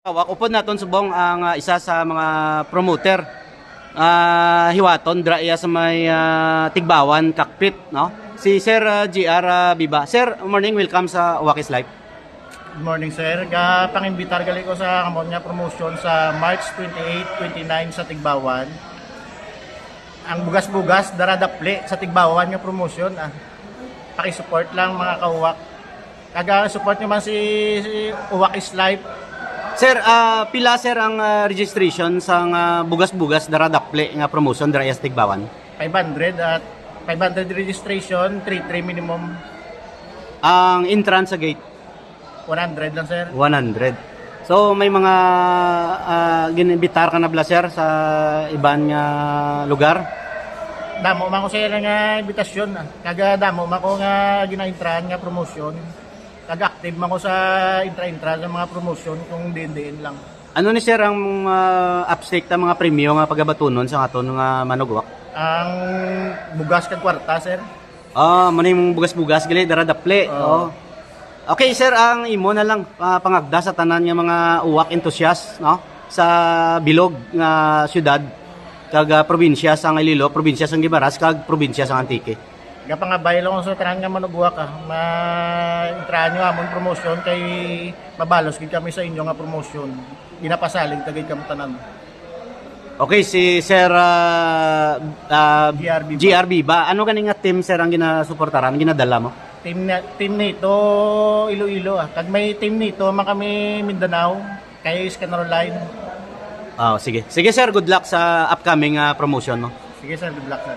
Upod naton subong ang isa sa mga promoter hiwaton dra iya sa may Tigbawan cockpit, no? Si Sir GR Biba. Sir, morning, welcome sa Wakis Life. Good morning, sir. Pangimbitar gali ko sa kamon nga promotion sa March 28, 29 sa Tigbawan. Ang bugas-bugas daradaple sa Tigbawan nga promotion. Paki-support lang mga kauwak. Kaga support nyo man si Wakis Life. Sir, pila sir ang registration sa bugas-bugas daradaple nga promotion dra iya sa Tigbawan? 500 at 500 registration, 3 minimum. Ang entrance sa gate 100 lang, sir. 100. So may mga ginimbitar ka na bla sir sa iban nga lugar? Damo man ko sa ilang nga invitasyon. Kaga damo man ko nga ginaintrahan nga promotion. Kaga active man ko sa intra sa mga promotion kung din lang. Ano ni sir ang upstake ta mga premyo nga pagabatunon sa aton nga manugwak? Ang bugas kag kwarta, sir. Muna yung bugas-bugas gali daradaple. Oh. Okay sir, ang imo na lang pangagda sa tanan nga mga uwak enthusiast, no? Sa bilog nga syudad kag probinsya sa Iloilo, probinsya sa Guimaras kag probinsya sa Antique. Gapangabay lang sa tanan nga manugwak ma-intrahan nyo amon promotion kay mabalos gid kami sa inyo nga promotion. Ginapasalig tagay kami tanan. Okay, si Sir GR Biba. Ano ganing nga team sir ang ginasuportaran, ginadala mo? Team nito Iloilo. Kag may team nito man kami Mindanao kay Caroline. Sige. Sige sir, good luck sa upcoming promotion mo. Sige, sir, good luck, sir.